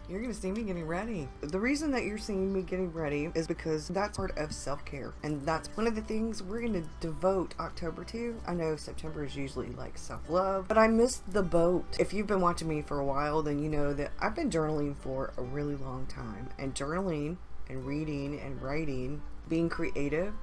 You're going to see me getting ready. The reason that you're seeing me getting ready is because that's part of self-care. And that's one of the things we're going to devote October to. I know September is usually like self-love, but I missed the boat. If you've been watching me for a while, then you know that I've been journaling for a really long time. And journaling and reading and writing, being creative,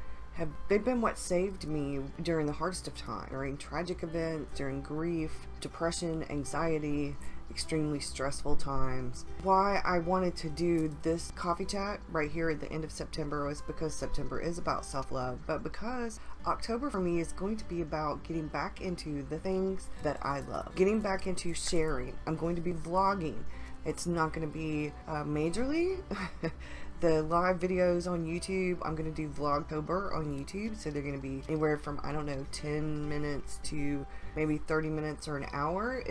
they've been what saved me during the hardest of time, during tragic events, during grief, depression, anxiety, extremely stressful times. Why I wanted to do this coffee chat right here at the end of September was because September is about self-love, but because October for me is going to be about getting back into the things that I love, getting back into sharing. I'm going to be vlogging. It's not going to be majorly the live videos on YouTube. I'm going to do Vlogtober on YouTube, so they're going to be anywhere from, I don't know, 10 minutes to maybe 30 minutes or an hour.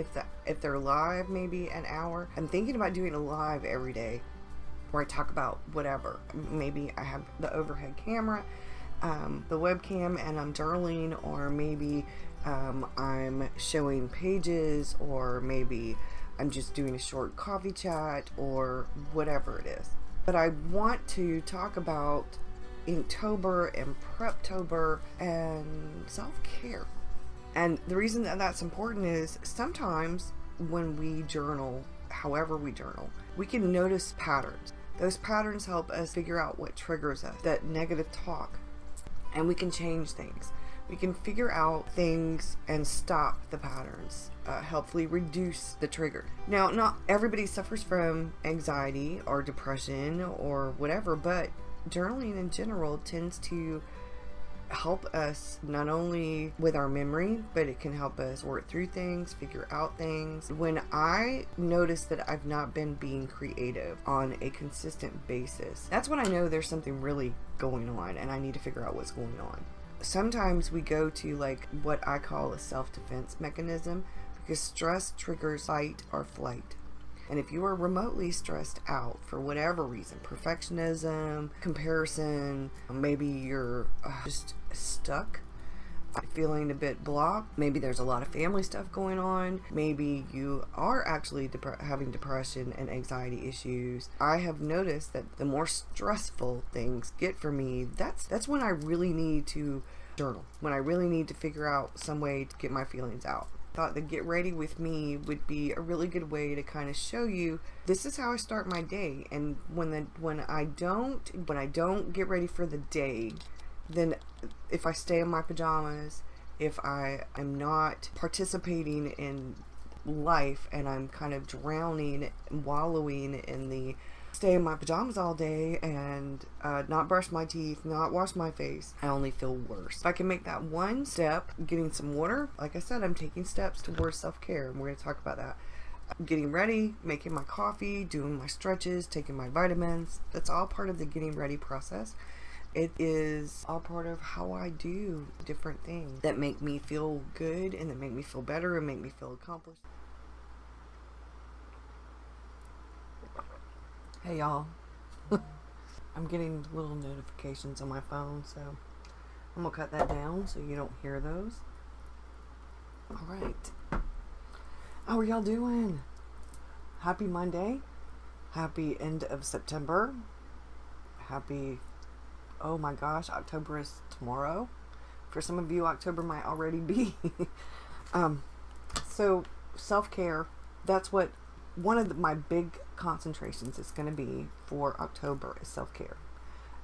If they're live, maybe an hour. I'm thinking about doing a live every day where I talk about whatever. Maybe I have the overhead camera, the webcam, and I'm journaling, or maybe I'm showing pages, or maybe I'm just doing a short coffee chat, or whatever it is. But I want to talk about Inktober and Preptober and self-care. And the reason that that's important is sometimes when we journal, however we journal, we can notice patterns. Those patterns help us figure out what triggers us, that negative talk, and we can change things. We can figure out things and stop the patterns, helpfully reduce the trigger. Now, not everybody suffers from anxiety or depression or whatever, but journaling in general tends to help us not only with our memory, but it can help us work through things, figure out things. When I notice that I've not been being creative on a consistent basis, that's when I know there's something really going on and I need to figure out what's going on. Sometimes we go to like what I call a self-defense mechanism, because stress triggers fight or flight. And if you are remotely stressed out for whatever reason, perfectionism, comparison, maybe you're just stuck, feeling a bit blocked, maybe there's a lot of family stuff going on, maybe you are actually having depression and anxiety issues. I have noticed that the more stressful things get for me, that's when I really need to journal, when I really need to figure out some way to get my feelings out. Thought that Get Ready With Me would be a really good way to kind of show you this is how I start my day. And when I don't get ready for the day, then if I stay in my pajamas, if I am not participating in life and I'm kind of drowning and wallowing in the stay in my pajamas all day and not brush my teeth, not wash my face, I only feel worse. If I can make that one step, getting some water, like I said, I'm taking steps towards self-care, and we're going to talk about that. Getting ready, making my coffee, doing my stretches, taking my vitamins, that's all part of the getting ready process. It is all part of how I do different things that make me feel good and that make me feel better and make me feel accomplished. Hey y'all, I'm getting little notifications on my phone, so I'm gonna cut that down so you don't hear those. Alright, how are y'all doing? Happy Monday, happy end of September, happy, oh my gosh, October is tomorrow. For some of you, October might already be. So self-care, that's what one of my big concentrations is going to be for October, is self-care.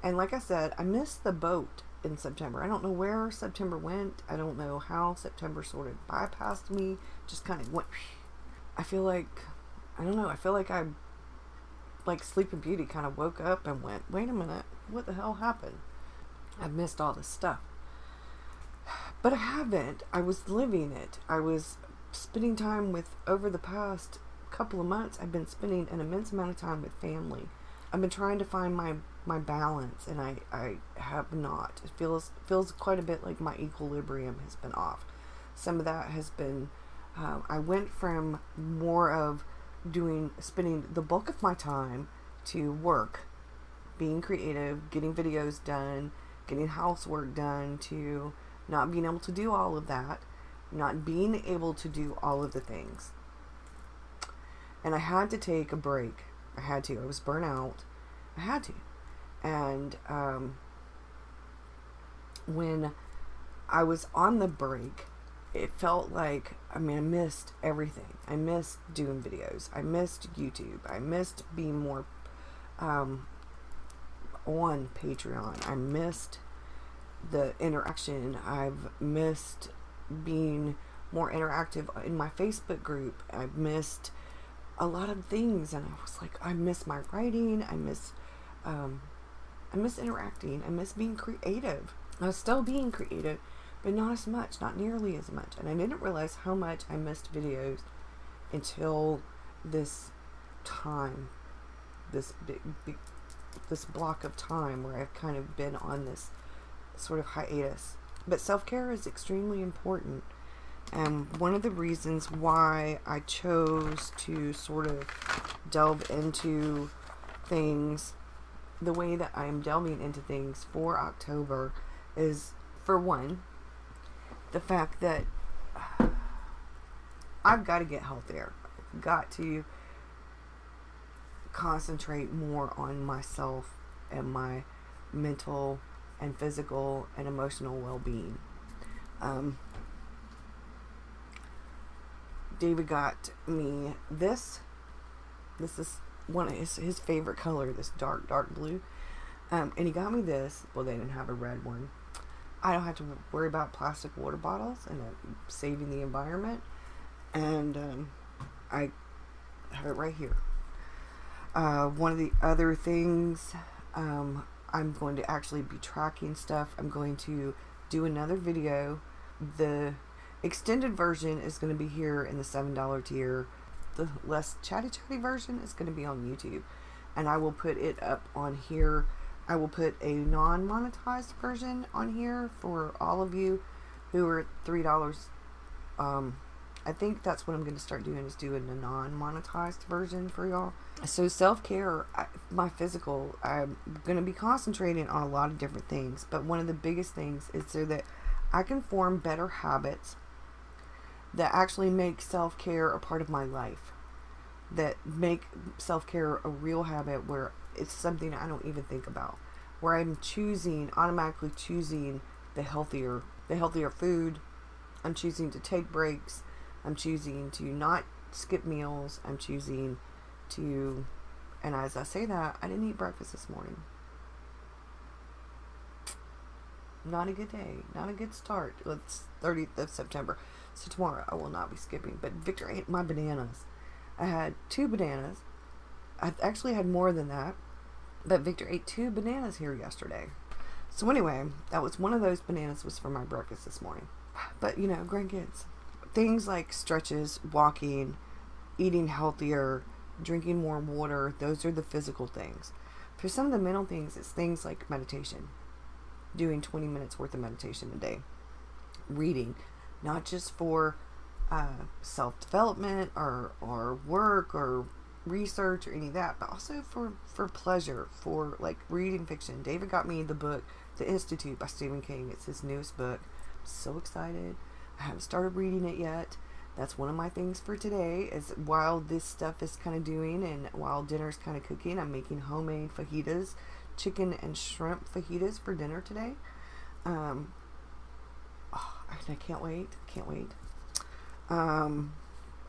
And like I said, I missed the boat in September. I don't know where September went. I don't know how September sort of bypassed me, just kind of went. I feel like I like Sleeping Beauty kind of woke up and went, wait a minute, what the hell happened? I've missed all this stuff. But I haven't. I was living it. I was spending time with, over the past couple of months, I've been spending an immense amount of time with family. I've been trying to find my balance, and I have not. It feels quite a bit like my equilibrium has been off. Some of that has been, I went from more of spending the bulk of my time to work, being creative, getting videos done, getting housework done, to not being able to do all of that, not being able to do all of the things. And I had to take a break I had to. I was burnt out. I had to. And when I was on the break, it felt like, I missed everything. I missed doing videos. I missed YouTube. I missed being more on Patreon. I missed the interaction. I've missed being more interactive in my Facebook group. I've missed a lot of things, and I was like, I miss my writing. I miss interacting. I miss being creative. I was still being creative, but not as much, not nearly as much. And I didn't realize how much I missed videos until this time, this this block of time where I've kind of been on this sort of hiatus. But self-care is extremely important. And one of the reasons why I chose to sort of delve into things the way that I am delving into things for October is, for one, the fact that I've got to get healthier. I've got to concentrate more on myself and my mental and physical and emotional well-being. David got me this. This is one of his favorite color, this dark blue. And he got me this. Well, they didn't have a red one. I don't have to worry about plastic water bottles and saving the environment. And I have it right here. One of the other things, I'm going to actually be tracking stuff. I'm going to do another video. The extended version is going to be here in the $7 tier. The less chatty version is going to be on YouTube, and I will put it up on here. I will put a non-monetized version on here for all of you who are at $3. I think that's what I'm going to start doing, is doing a non-monetized version for y'all. So self-care, my physical, I'm going to be concentrating on a lot of different things, but one of the biggest things is so that I can form better habits that actually make self-care a part of my life, that make self-care a real habit where it's something I don't even think about, where I'm automatically choosing the healthier food. I'm choosing to take breaks. I'm choosing to not skip meals. I'm choosing to, and as I say that, I didn't eat breakfast this morning. Not a good day. Not a good start. It's 30th of September. So tomorrow I will not be skipping. But Victor ate my bananas. I had 2 bananas. I actually had more than that. But Victor ate 2 bananas here yesterday. So anyway, that was one of those bananas was for my breakfast this morning. But, grandkids. Things like stretches, walking, eating healthier, drinking more water, those are the physical things. For some of the mental things, it's things like meditation. Doing 20 minutes worth of meditation a day. Reading, not just for self-development or work or research or any of that, but also for pleasure, for like reading fiction. David got me the book, The Institute by Stephen King. It's his newest book. I'm so excited. I haven't started reading it yet. That's one of my things for today, is while this stuff is kind of doing and while dinner's kind of cooking, I'm making homemade fajitas, chicken and shrimp fajitas for dinner today. I can't wait. I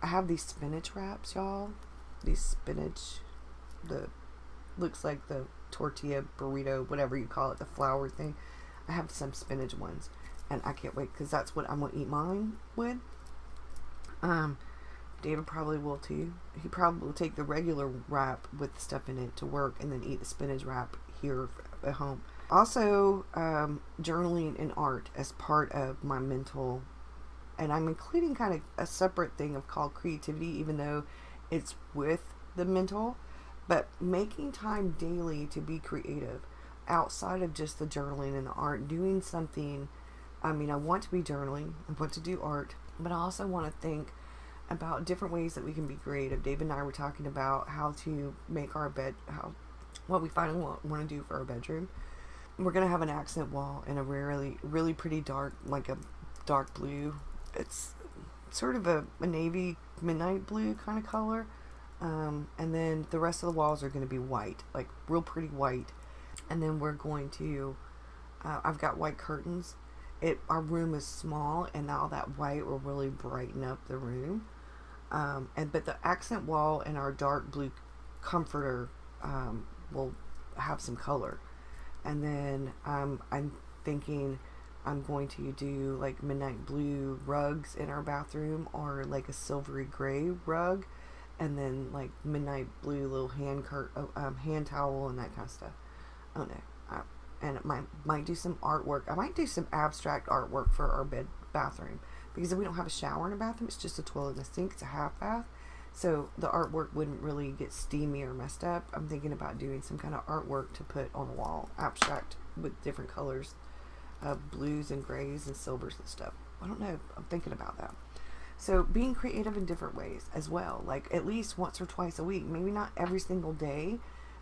have these spinach wraps, y'all. These spinach, looks like the tortilla burrito, whatever you call it, the flour thing. I have some spinach ones, and I can't wait because that's what I'm going to eat mine with. David probably will too. He probably will take the regular wrap with the stuff in it to work and then eat the spinach wrap here at home. Also, journaling and art as part of my mental, and I'm including kind of a separate thing called creativity, even though it's with the mental, but making time daily to be creative outside of just the journaling and the art, doing something. I want to be journaling, I want to do art, but I also want to think about different ways that we can be creative. David and I were talking about how to make our bed, what we finally want to do for our bedroom. We're going to have an accent wall in a really pretty dark, like a dark blue. It's sort of a navy midnight blue kind of color. And then the rest of the walls are going to be white, like real pretty white. And then we're going to, I've got white curtains. Our room is small, and all that white will really brighten up the room. But the accent wall and our dark blue comforter will have some color. And then I'm thinking I'm going to do like midnight blue rugs in our bathroom, or like a silvery gray rug, and then like midnight blue little hand towel and that kind of stuff. I don't know. And it might do some artwork. I might do some abstract artwork for our bathroom, because if we don't have a shower in a bathroom, it's just a toilet and a sink. It's a half bath, so the artwork wouldn't really get steamy or messed up. I'm thinking about doing some kind of artwork to put on the wall, abstract with different colors, blues and grays and silvers and stuff. I don't know. I'm thinking about that. So being creative in different ways as well, like at least once or twice a week, maybe not every single day,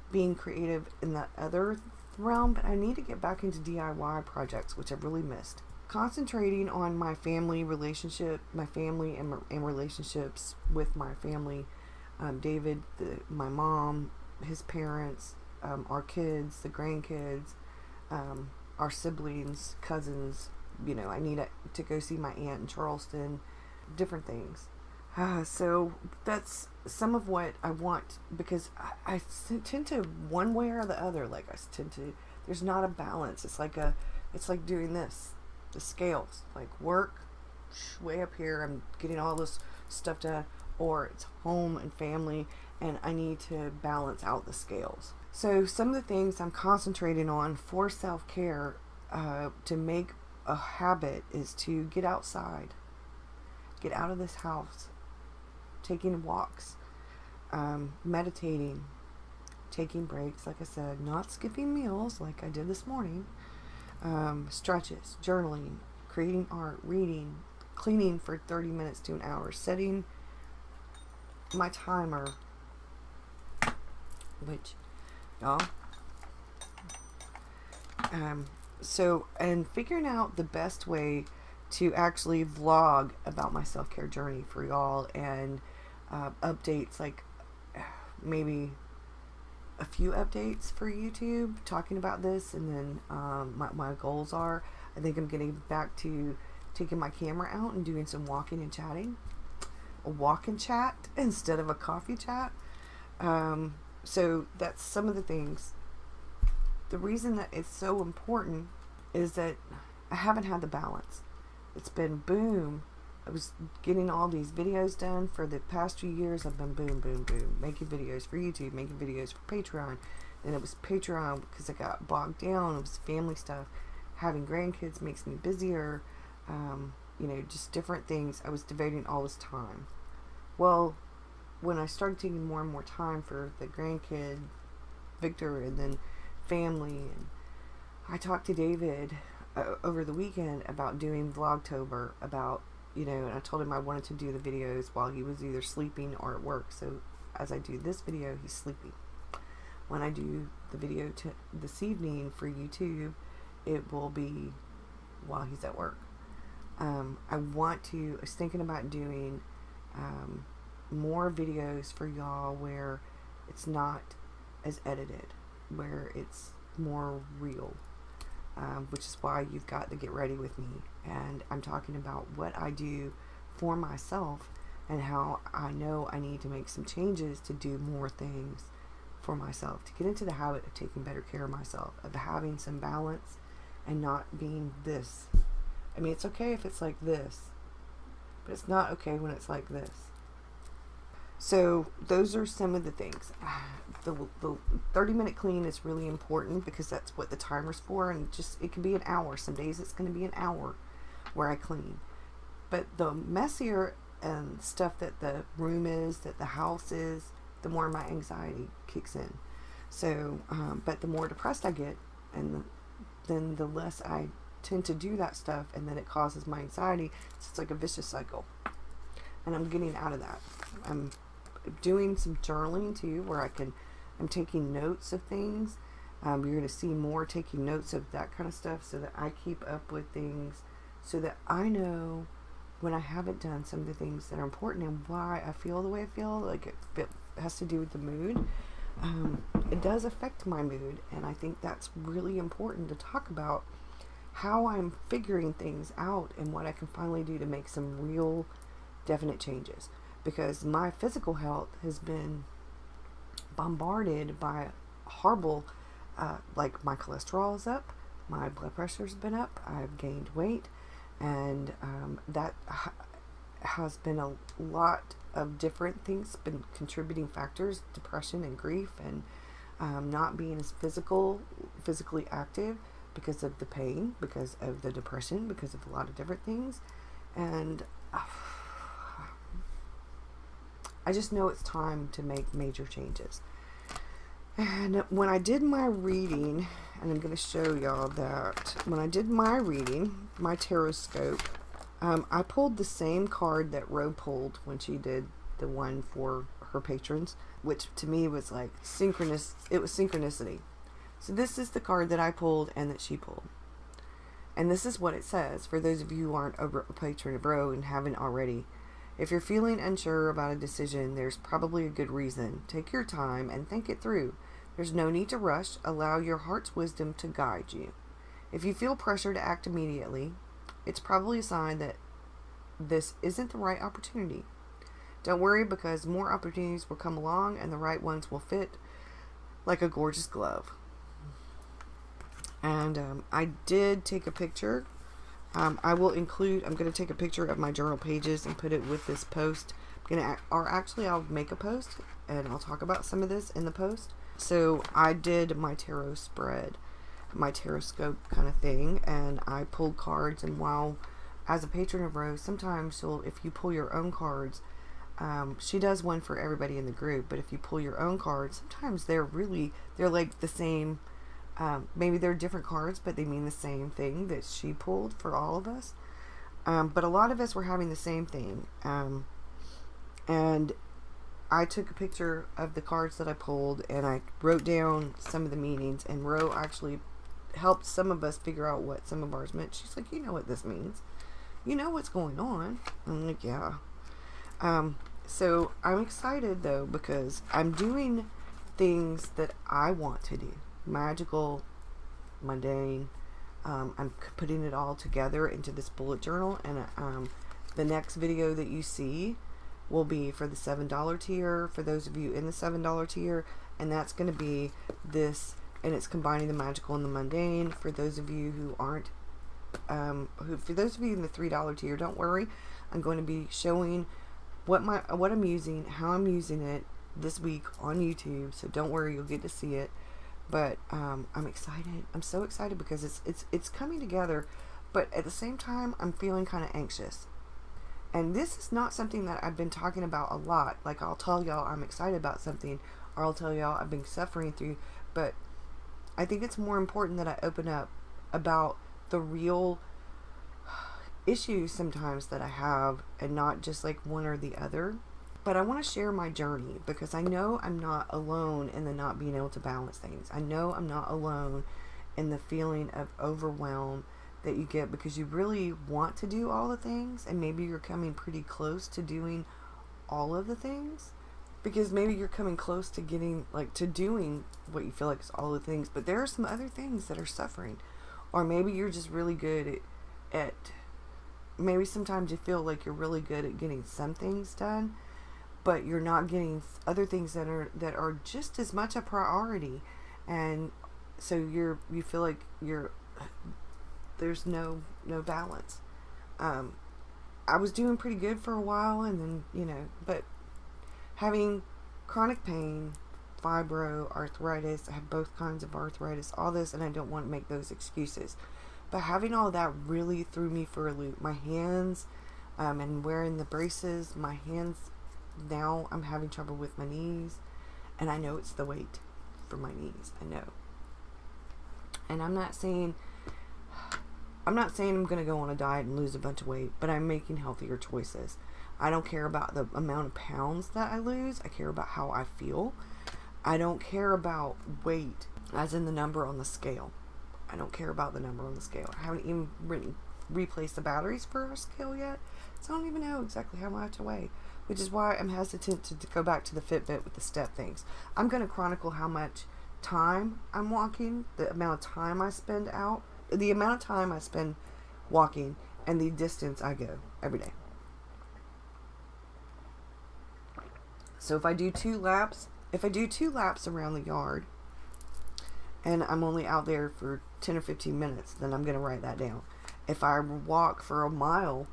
being creative in the other realm, but I need to get back into DIY projects, which I've really missed. Concentrating on my family relationship, my family and relationships with my family, David, my mom, his parents, our kids, the grandkids, our siblings, cousins. You know, I need to go see my aunt in Charleston, different things. So that's some of what I want, because I tend to one way or the other. Like there's not a balance. It's like doing this, the scales, like work way up here. I'm getting all this stuff done, or it's home and family, and I need to balance out the scales. So some of the things I'm concentrating on for self-care, to make a habit, is to get outside, get out of this house, taking walks, meditating, taking breaks, like I said, not skipping meals like I did this morning, stretches, journaling, creating art, reading, cleaning for 30 minutes to an hour, setting my timer, which, y'all, and figuring out the best way to actually vlog about my self-care journey for y'all, and updates, like maybe a few updates for YouTube talking about this. And then my goals are, I think I'm getting back to taking my camera out and doing some walking and chatting, a walk and chat instead of a coffee chat. So that's some of the things. The reason that it's so important is that I haven't had the balance. It's been boom. I was getting all these videos done for the past few years. I've been boom, boom, boom, making videos for YouTube, making videos for Patreon. And it was Patreon because I got bogged down. It was family stuff. Having grandkids makes me busier. Just different things. I was devoting all this time. Well, when I started taking more and more time for the grandkid, Victor, and then family, and I talked to David over the weekend about doing Vlogtober, and I told him I wanted to do the videos while he was either sleeping or at work. So as I do this video, he's sleeping. When I do the video this evening for YouTube, it will be while he's at work. I was thinking about doing more videos for y'all where it's not as edited, where it's more real, which is why you've got to get ready with me. And I'm talking about what I do for myself and how I know I need to make some changes to do more things for myself, to get into the habit of taking better care of myself, of having some balance and not being this. I mean, it's okay if it's like this, but it's not okay when it's like this. So those are some of the things. The 30-minute clean is really important because that's what the timer's for, and it can be an hour. Some days it's going to be an hour where I clean. But the messier and stuff that the room is, that the house is, the more my anxiety kicks in. So, but the more depressed I get, and then the less I tend to do that stuff, and then it causes my anxiety. So it's like a vicious cycle. And I'm getting out of that. I'm doing some journaling too, where I'm taking notes of things. You're going to see more taking notes of that kind of stuff, so that I keep up with things, so that I know when I haven't done some of the things that are important and why I feel the way I feel. Like it has to do with the mood. It does affect my mood, and I think that's really important to talk about, how I'm figuring things out and what I can finally do to make some real definite changes, because my physical health has been bombarded by horrible, like my cholesterol is up, my blood pressure's been up, I've gained weight, and that has been a lot of different things, been contributing factors, depression and grief, and not being as physically active because of the pain, because of the depression, because of a lot of different things. And I just know it's time to make major changes. And when I did my reading, and I'm going to show y'all that when I did my reading, my tarot scope, I pulled the same card that Ro pulled when she did the one for her patrons, which to me was like synchronous. It was synchronicity. So this is the card that I pulled and that she pulled. And this is what it says, for those of you who aren't a patron of Ro and haven't already. If you're feeling unsure about a decision, there's probably a good reason. Take your time and think it through. There's no need to rush. Allow your heart's wisdom to guide you. If you feel pressure to act immediately, it's probably a sign that this isn't the right opportunity. Don't worry, because more opportunities will come along and the right ones will fit like a gorgeous glove. And I did take a picture. I'm going to take a picture of my journal pages and put it with this post. I'll make a post and I'll talk about some of this in the post. So I did my tarot spread, my tarot scope kind of thing, and I pulled cards. And while as a patron of Rose, sometimes if you pull your own cards, she does one for everybody in the group, but if you pull your own cards, sometimes they're like the same. Maybe they're different cards, but they mean the same thing that she pulled for all of us. But a lot of us were having the same thing. And I took a picture of the cards that I pulled, and I wrote down some of the meanings, and Ro actually helped some of us figure out what some of ours meant. She's like, you know what this means. You know what's going on. I'm like, yeah. So I'm excited, though, because I'm doing things that I want to do. Magical, mundane. I'm putting it all together into this bullet journal, and the next video that you see will be for the $7 tier, for those of you in the $7 tier, and that's going to be this, and it's combining the magical and the mundane. For those of you who aren't, for those of you in the $3 tier, don't worry, I'm going to be showing what I'm using, how I'm using it this week on YouTube, so don't worry, you'll get to see it. But I'm excited. I'm so excited because it's coming together, but at the same time I'm feeling kind of anxious. And this is not something that I've been talking about a lot. Like, I'll tell y'all I'm excited about something, or I'll tell y'all I've been suffering through, but I think it's more important that I open up about the real issues sometimes that I have, and not just like one or the other. But I want to share my journey, because I know I'm not alone in the not being able to balance things. I know I'm not alone in the feeling of overwhelm that you get because you really want to do all the things, and maybe you're coming pretty close to doing all of the things, because maybe you're coming close to getting, like, to doing what you feel like is all the things, but there are some other things that are suffering. Or maybe you're just really good at maybe sometimes you feel like you're really good at getting some things done, but you're not getting other things that are just as much a priority, and so you feel like there's no balance. I was doing pretty good for a while, and then but having chronic pain, fibro, arthritis, I have both kinds of arthritis, all this, and I don't want to make those excuses, but having all that really threw me for a loop. My hands, and wearing the braces, my hands. Now I'm having trouble with my knees, and I know it's the weight for my knees. I know. And I'm not saying I'm going to go on a diet and lose a bunch of weight, but I'm making healthier choices. I don't care about the amount of pounds that I lose. I care about how I feel. I don't care about weight as in the number on the scale. I don't care about the number on the scale. I haven't even replaced the batteries for our scale yet, so I don't even know exactly how much I weigh. which is why I'm hesitant to go back to the Fitbit with the step things. I'm going to chronicle how much time I'm walking, the amount of time I spend out, the amount of time I spend walking, and the distance I go every day. So if I do 2 laps around the yard, and I'm only out there for 10 or 15 minutes, then I'm going to write that down. If I walk for a mile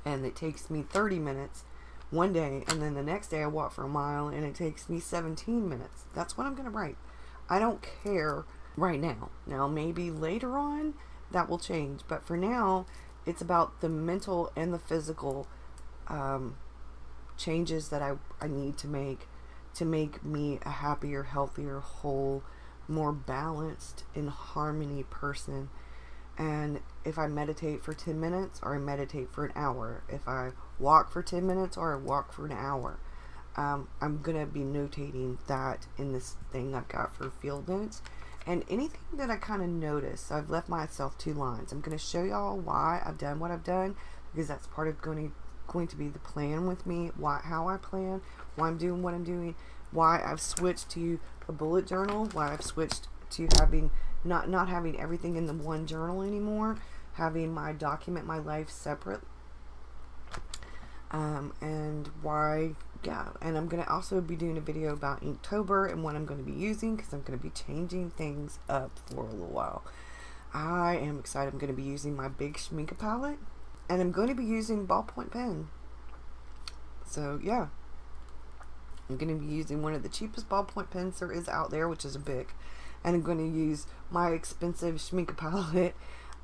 and it takes me 30 minutes one day, and then the next day I walk for a mile and it takes me 17 minutes, that's what I'm going to write. I don't care right now. Now, maybe later on that will change, but for now, it's about the mental and the physical changes that I need to make me a happier, healthier, whole, more balanced, in harmony person. And if I meditate for 10 minutes or I meditate for an hour, if I walk for 10 minutes or I walk for an hour, I'm going to be notating that in this thing I've got for field notes. And anything that I kind of notice, I've left myself 2 lines. I'm going to show y'all why I've done what I've done, because that's part of going to be the plan with me, how I plan, why I'm doing what I'm doing, why I've switched to a bullet journal, why I've switched to having not having everything in the one journal anymore, having my document my life separate, and why, yeah. And I'm going to also be doing a video about Inktober and what I'm going to be using, because I'm going to be changing things up for a little while. I am excited. I'm going to be using my big Schminke palette, and I'm going to be using ballpoint pen. So yeah, I'm going to be using one of the cheapest ballpoint pens there is out there, which is a Bic, and I'm going to use my expensive Schminke palette.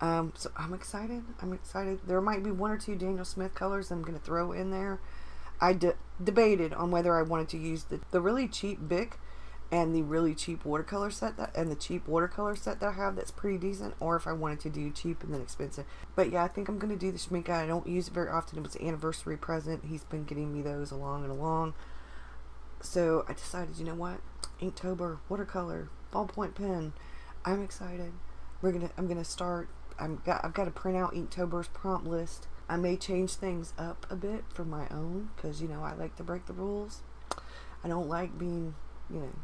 So I'm excited. There might be 1 or 2 Daniel Smith colors I'm going to throw in there. I debated on whether I wanted to use the really cheap Bic and the really cheap watercolor set that I have that's pretty decent, or if I wanted to do cheap and then expensive. But yeah, I think I'm going to do the Schminke. I don't use it very often. It was an anniversary present. He's been getting me those along. So I decided, you know what? Inktober, watercolor, ballpoint pen. I'm excited. I'm gonna start. I've got to print out Inktober's prompt list. I may change things up a bit for my own, because I like to break the rules. I don't like being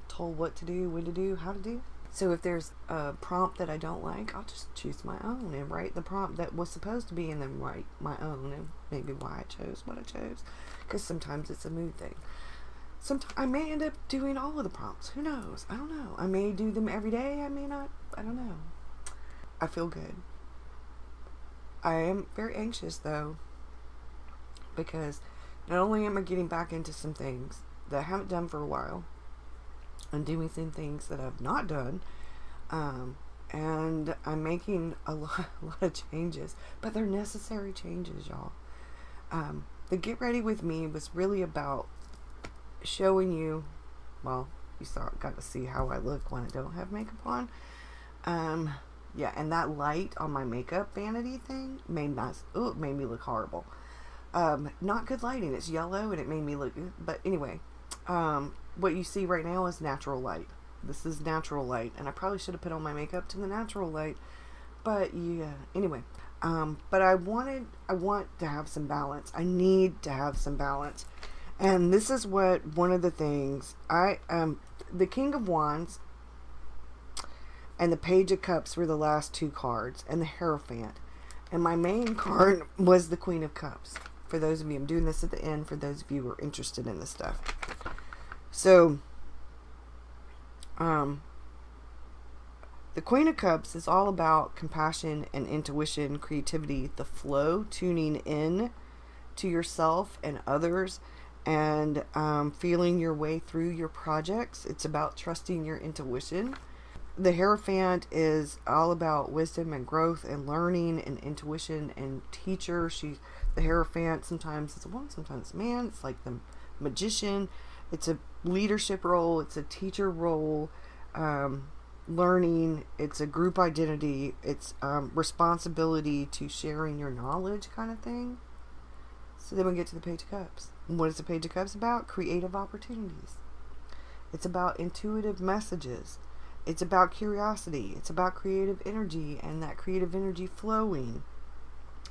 told what to do, when to do, how to do. So if there's a prompt that I don't like, I'll just choose my own and write the prompt that was supposed to be, and then write my own, and maybe why I chose what I chose, because sometimes it's a mood thing. Sometimes I may end up doing all of the prompts. Who knows? I don't know. I may do them every day. I may not. I don't know. I feel good. I am very anxious though, because not only am I getting back into some things that I haven't done for a while, I'm doing some things that I've not done, and I'm making a lot of changes, but they're necessary changes, y'all. The Get Ready With Me was really about showing you, well, got to see how I look when I don't have makeup on. Yeah, and that light on my makeup vanity thing made me look horrible. Not good lighting. It's yellow and it made me look, but anyway, what you see right now is natural light. This is natural light, and I probably should have put on my makeup to the natural light, but yeah, anyway. But I want to have some balance. I need to have some balance. And this is one of the things the King of Wands and the Page of Cups were the last 2 cards, and the Hierophant. And my main card was the Queen of Cups. For those of you, I'm doing this at the end for those of you who are interested in this stuff. So, the Queen of Cups is all about compassion and intuition, creativity, the flow, tuning in to yourself and others, and feeling your way through your projects. It's about trusting your intuition. The Hierophant is all about wisdom and growth and learning and intuition and teacher. The Hierophant, sometimes it's a woman, sometimes it's a man. It's like the magician. It's a leadership role. It's a teacher role. Learning. It's a group identity. It's responsibility to sharing your knowledge kind of thing. So then we get to the Page of Cups. And what is the Page of Cups about? Creative opportunities. It's about intuitive messages. It's about curiosity. It's about creative energy, and that creative energy flowing,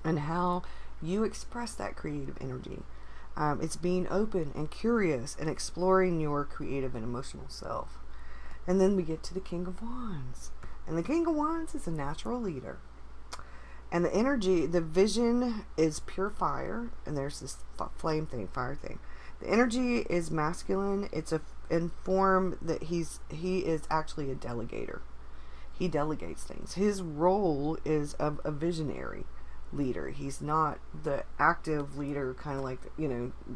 and how you express that creative energy. It's being open and curious and exploring your creative and emotional self. And then we get to the King of Wands. And the King of Wands is a natural leader. And the energy, the vision is pure fire. And there's this flame thing, fire thing. The energy is masculine. It's in form that he is actually a delegator. He delegates things. His role is of a visionary leader. He's not the active leader, kind of like,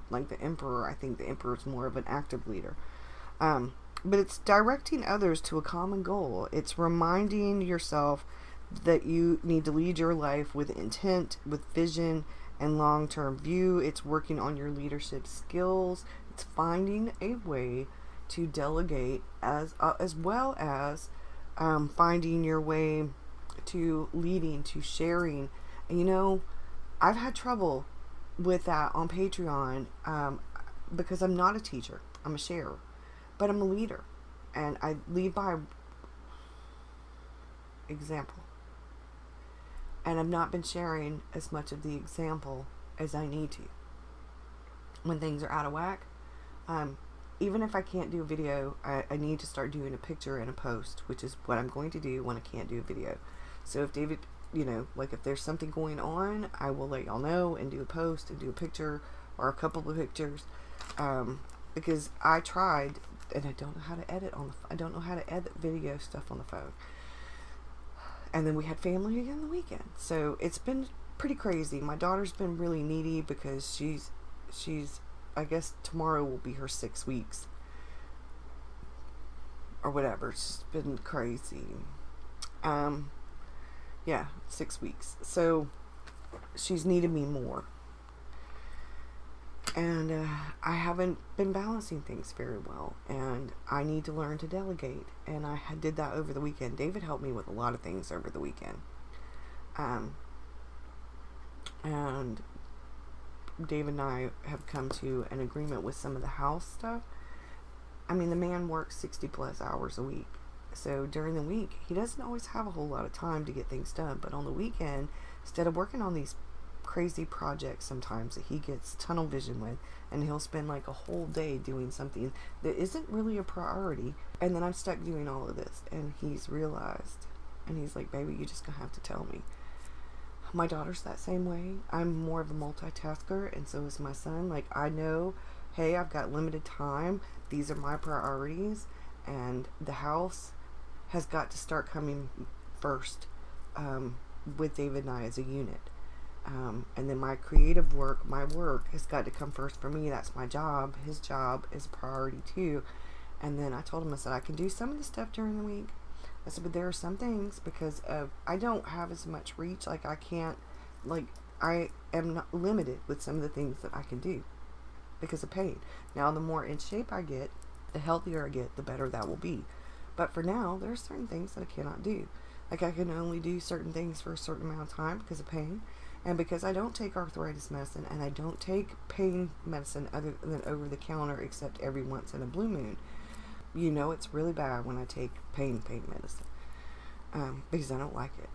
like the emperor. I think the emperor is more of an active leader. But it's directing others to a common goal. It's reminding yourself that you need to lead your life with intent, with vision, and long-term view. It's working on your leadership skills. It's finding a way to delegate as well as finding your way to leading, to sharing. And I've had trouble with that on Patreon because I'm not a teacher. I'm a sharer. But I'm a leader. And I lead by example. And I've not been sharing as much of the example as I need to. When things are out of whack, even if I can't do a video, I need to start doing a picture and a post, which is what I'm going to do when I can't do a video. So if David, like if there's something going on, I will let y'all know and do a post and do a picture or a couple of pictures. Because I tried, and I don't know how to edit I don't know how to edit video stuff on the phone. And then we had family again the weekend. So it's been pretty crazy. My daughter's been really needy because she's I guess tomorrow will be her 6 weeks. Or whatever. It's just been crazy. Yeah, 6 weeks. So she's needed me more. And I haven't been balancing things very well. And I need to learn to delegate. And I did that over the weekend. David helped me with a lot of things over the weekend. And David and I have come to an agreement with some of the house stuff. I mean, the man works 60 plus hours a week. So during the week, he doesn't always have a whole lot of time to get things done. But on the weekend, instead of working on these crazy projects sometimes that he gets tunnel vision with, and he'll spend like a whole day doing something that isn't really a priority, and then I'm stuck doing all of this, and he's realized, and he's like, baby, you just gonna have to tell me. My daughter's that same way. I'm more of a multitasker, and so is my son. Like, I know, hey, I've got limited time, these are my priorities, and the house has got to start coming first with David and I as a unit. And then my creative work, my work has got to come first for me. That's my job. His job is a priority too. And then I told him, I said, I can do some of the stuff during the week. I said, but there are some things because I don't have as much reach. Like I can't, like I am not limited with some of the things that I can do because of pain. Now, the more in shape I get, the healthier I get, the better that will be. But for now, there are certain things that I cannot do. Like I can only do certain things for a certain amount of time because of pain. And because I don't take arthritis medicine and I don't take pain medicine other than over the counter except every once in a blue moon. It's really bad when I take pain medicine because I don't like it.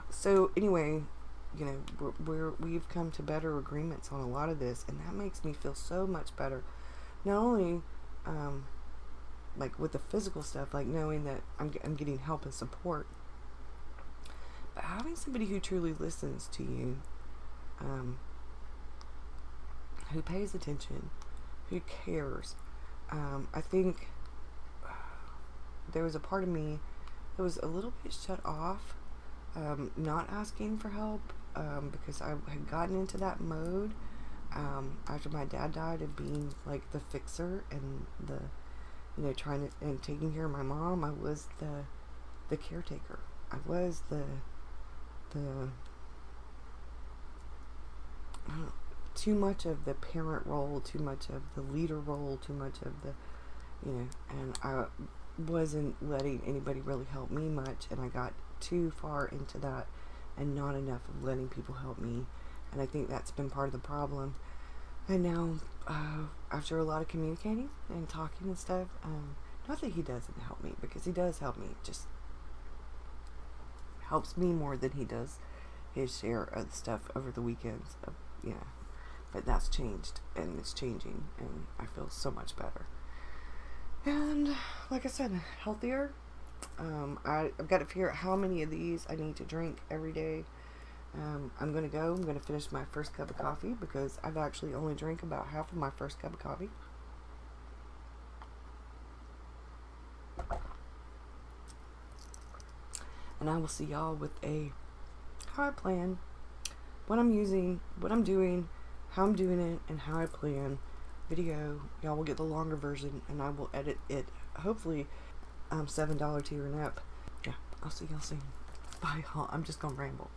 So anyway, we've come to better agreements on a lot of this, and that makes me feel so much better. Not only like with the physical stuff, like knowing that I'm getting help and support, but having somebody who truly listens to you, who pays attention, who cares. I think there was a part of me that was a little bit shut off, not asking for help, because I had gotten into that mode after my dad died of being like the fixer and the, trying to, and taking care of my mom. I was the caretaker. I was the too much of the parent role, too much of the leader role, too much of the, and I wasn't letting anybody really help me much, and I got too far into that and not enough of letting people help me, and I think that's been part of the problem. And now, after a lot of communicating and talking and stuff, not that he doesn't help me, because he does help me, just helps me more than he does his share of the stuff over the weekends. but that's changed, and it's changing, and I feel so much better. And like I said, healthier. I've got to figure out how many of these I need to drink every day. I'm going to finish my first cup of coffee, because I've actually only drank about half of my first cup of coffee. And I will see y'all with how I plan, what I'm using, what I'm doing, how I'm doing it, and how I plan video. Y'all will get the longer version, and I will edit it, hopefully $7 tier and up. Yeah, I'll see y'all soon. Bye, y'all. I'm just gonna ramble.